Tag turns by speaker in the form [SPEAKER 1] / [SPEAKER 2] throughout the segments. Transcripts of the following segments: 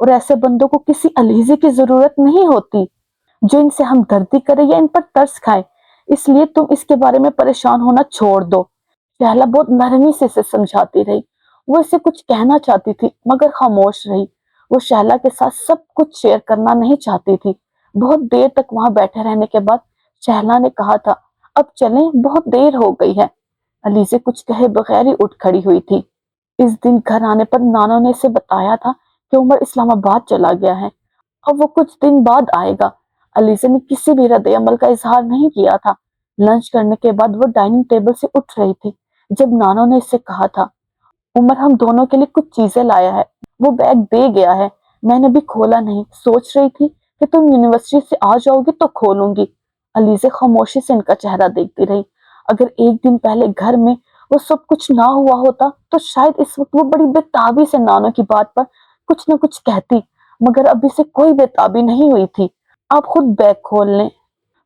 [SPEAKER 1] اور ایسے بندوں کو کسی علیزے کی ضرورت نہیں ہوتی جو ان سے ہمدردی کرے یا ان پر ترس کھائے، اس لیے تم اس کے بارے میں پریشان ہونا چھوڑ دو۔ شہلا بہت نرمی سے اسے سمجھاتی رہی، وہ اسے کچھ کہنا چاہتی تھی مگر خاموش رہی۔ وہ شہلا کے ساتھ سب کچھ شیئر کرنا نہیں چاہتی تھی۔ بہت دیر تک وہاں بیٹھے رہنے کے بعد شہلا نے کہا تھا، اب چلیں، بہت دیر ہو گئی ہے۔ علیزے کچھ کہے بغیر ہی اٹھ کھڑی ہوئی تھی۔ اس دن گھر آنے پر نانو نے اسے بتایا تھا کہ عمر اسلام آباد چلا گیا ہے، اب وہ کچھ دن بعد آئے گا۔ علیزے نے کسی بھی رد عمل کا اظہار نہیں کیا تھا۔ لنچ کرنے کے بعد وہ ڈائننگ ٹیبل سے اٹھ رہی تھی جب نانو نے اسے کہا تھا، عمر ہم دونوں کے لیے کچھ چیزیں لایا ہے، وہ بیگ دے گیا ہے، میں نے بھی کھولا نہیں، سوچ رہی تھی کہ تم یونیورسٹی سے آ جاؤ گی تو کھولوں گی۔ علیزے خاموشی سے ان کا چہرہ دیکھتی رہی۔ اگر ایک دن پہلے گھر میں وہ سب کچھ نہ ہوا ہوتا تو شاید اس وقت وہ بڑی بےتابی سے نانو کی بات پر کچھ نہ کچھ کہتی، مگر ابھی سے کوئی بےتابی نہیں ہوئی تھی۔ آپ خود بیگ کھول لیں،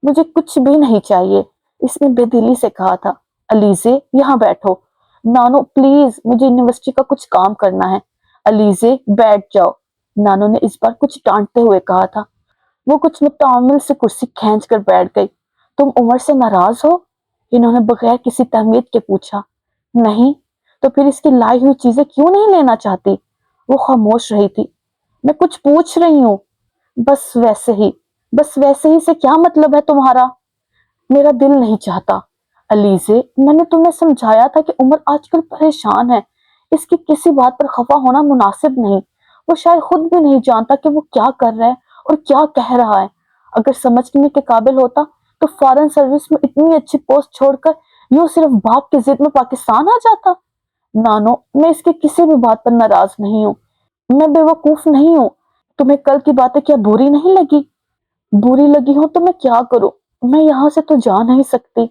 [SPEAKER 1] مجھے کچھ بھی نہیں چاہیے، اس نے بے دلی سے کہا تھا۔ علیزے یہاں بیٹھو۔ نانو پلیز، مجھے یونیورسٹی کا کچھ کام کرنا ہے۔ علیزے بیٹھ جاؤ، نانو نے اس بار کچھ ڈانٹتے ہوئے کہا تھا۔ وہ کچھ متعامل سے کرسی کھینچ کر بیٹھ گئی۔ تم عمر سے ناراض ہو؟ انہوں نے بغیر کسی تہمید کے پوچھا۔ نہیں، تو پھر اس کی لائی ہوئی چیزیں کیوں نہیں لینا چاہتی؟ وہ خاموش رہی تھی۔ میں کچھ پوچھ رہی ہوں۔ بس ویسے ہی، بس ویسے ہی سے کیا مطلب ہے تمہارا؟ میرا دل نہیں چاہتا۔ علیزے، میں نے تمہیں سمجھایا تھا کہ عمر آج کل پریشان ہے، اس کی کسی بات پر خفا ہونا مناسب نہیں۔ وہ شاید خود بھی نہیں جانتا کہ وہ کیا کر رہا ہے اور کیا کہہ رہا ہے۔ اگر سمجھنے کے قابل ہوتا تو فارن سروس میں اتنی اچھی پوسٹ چھوڑ کر یوں صرف باپ کی ضد میں پاکستان آ جاتا۔ نانو، میں اس کی کسی بھی بات پر ناراض نہیں ہوں، میں بے وقوف نہیں ہوں۔ تمہیں کل کی باتیں کیا بری نہیں لگی؟ بری لگی ہوں تو میں کیا کروں، میں یہاں سے تو جا نہیں سکتی۔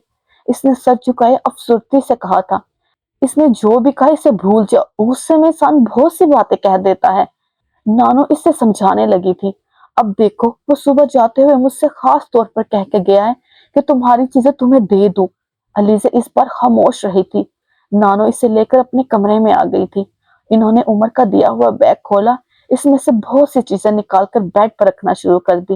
[SPEAKER 1] اس نے سر جھکائے افسردگی سے کہا تھا۔ اس نے جو بھی کہا اسے بھول جاؤ، غصے میں انسان بہت سی باتیں کہہ دیتا ہے۔ نانو اس سے سمجھانے لگی تھی۔ اب دیکھو، وہ صبح جاتے ہوئے مجھ سے خاص طور پر کہہ کے گیا ہے کہ تمہاری چیزیں تمہیں دے دوں۔ علیزے اس بار خاموش رہی تھی۔ نانو اسے لے کر اپنے کمرے میں آ گئی تھی۔ انہوں نے عمر کا دیا ہوا بیگ کھولا، اس میں سے بہت سی چیزیں نکال کر بیڈ پر رکھنا شروع کر دی۔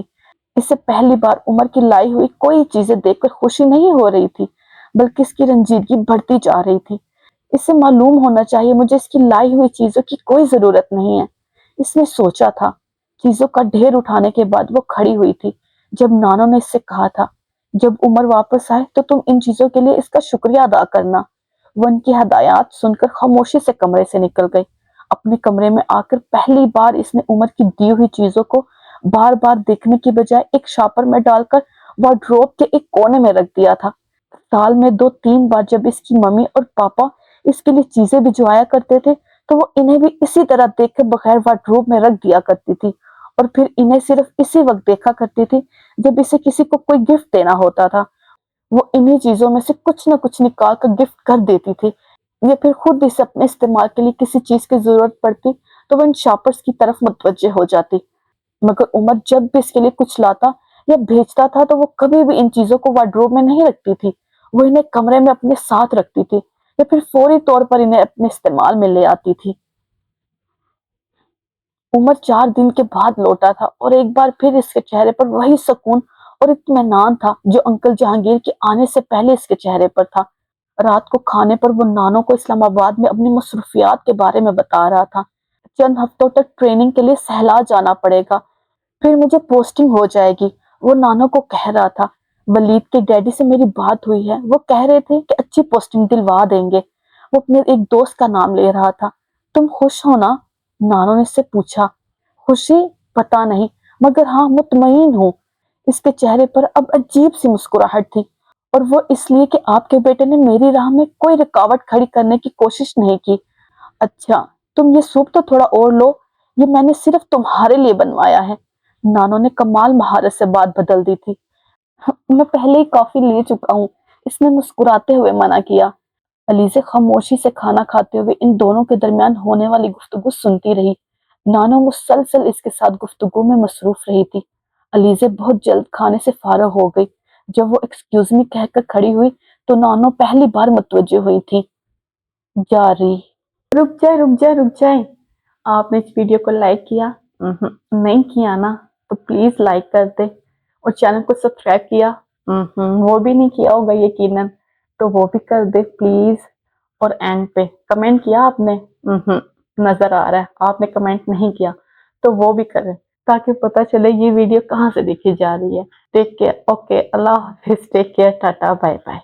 [SPEAKER 1] اسے پہلی بار عمر کی لائی ہوئی کوئی چیزیں دیکھ کر خوشی نہیں ہو رہی تھی، بلکہ اس کی رنجیدگی بڑھتی جا رہی تھی۔ اسے معلوم ہونا چاہیے مجھے اس کی لائی ہوئی چیزوں کی کوئی ضرورت نہیں ہے، اس نے سوچا تھا۔ چیزوں کا ڈھیر اٹھانے کے بعد وہ کھڑی ہوئی تھی جب نانو نے اس سے کہا تھا، جب عمر واپس آئے تو تم ان چیزوں کے لیے اس کا شکریہ ادا کرنا۔ وہ ان کی ہدایات سن کر خاموشی سے کمرے سے نکل گئی۔ اپنے کمرے میں آ کر پہلی بار اس نے عمر کی دی ہوئی چیزوں کو بار بار دیکھنے کی بجائے ایک شاپر میں ڈال کر وارڈروب کے ایک کونے میں رکھ دیا تھا۔ سال میں 2-3 بار جب اس کی ممی اور پاپا اس کے لیے چیزیں بھجوایا کرتے تھے تو وہ انہیں بھی اسی طرح دیکھ کے بغیر وارڈروب میں رکھ دیا کرتی تھی، اور پھر انہیں صرف اسی وقت دیکھا کرتی تھی جب اسے کسی کو کوئی گفٹ دینا ہوتا تھا۔ وہ انہی چیزوں میں سے کچھ نہ کچھ نکال کر گفٹ کر دیتی تھی، یا پھر خود اسے اپنے استعمال کے لیے کسی چیز کی ضرورت پڑتی تو وہ ان شاپرز کی طرف متوجہ ہو جاتی۔ مگر عمر جب بھی اس کے لیے کچھ لاتا یا بھیجتا تھا تو وہ کبھی بھی ان چیزوں کو وارڈروب میں نہیں رکھتی تھی، وہ انہیں کمرے میں اپنے ساتھ رکھتی تھی یا پھر فوری طور پر انہیں اپنے استعمال میں لے آتی تھی۔ عمر 4 دن کے بعد لوٹا تھا اور ایک بار پھر اس کے چہرے پر وہی سکون اور اطمینان تھا جو انکل جہانگیر کے آنے سے پہلے اس کے چہرے پر تھا۔ رات کو کھانے پر وہ نانو کو اسلام آباد میں اپنی مصروفیات کے بارے میں بتا رہا تھا۔ چند ہفتوں تک ٹریننگ کے لیے سہلا جانا پڑے گا، پھر مجھے پوسٹنگ ہو جائے گی، وہ نانو کو کہہ رہا تھا۔ ولید کے ڈیڈی سے میری بات ہوئی ہے، وہ کہہ رہے تھے کہ اچھی پوسٹنگ دلوا دیں گے۔ وہ اپنے ایک دوست کا نام لے رہا تھا۔ تم خوش ہو نا؟ نانو نے اس سے پوچھا۔ خوشی؟ پتہ نہیں، مگر ہاں مطمئن ہوں۔ اس کے چہرے پر اب عجیب سی مسکراہٹ تھی، اور وہ اس لیے کہ آپ کے بیٹے نے میری راہ میں کوئی رکاوٹ کھڑی کرنے کی کوشش نہیں کی۔ اچھا، تم یہ سوپ تو تھوڑا اور لو، یہ میں نے صرف تمہارے لیے بنوایا ہے۔ نانو نے کمال مہارت سے بات بدل دی تھی۔ میں پہلے ہی کافی لے چکا ہوں، اس نے مسکراتے ہوئے منع کیا۔ علیزے خاموشی سے کھانا کھاتے ہوئے ان دونوں کے درمیان ہونے والی گفتگو سنتی رہی۔ نانو مسلسل اس کے ساتھ گفتگو میں مصروف رہی تھی۔ علیزے بہت جلد کھانے سے فارغ ہو گئی۔ جب وہ ایکسکیوز می کہہ کر کھڑی ہوئی تو نانو پہلی بار متوجہ ہوئی تھی۔ جاری رک جائیں، آپ نے اس ویڈیو کو لائک کیا، نہیں کیا نا تو پلیز لائک کر دے، اور چینل کو سبسکرائب کیا وہ بھی نہیں کیا ہوگا یقیناً، تو وہ بھی کر دے پلیز۔ اور اینڈ پہ کمنٹ کیا آپ نے؟ نظر آ رہا ہے آپ نے کمنٹ نہیں کیا، تو وہ بھی کریں تاکہ پتہ چلے یہ ویڈیو کہاں سے دیکھی جا رہی ہے۔ ٹیک کیئر، اوکے، اللہ حافظ، take care, tata, bye bye.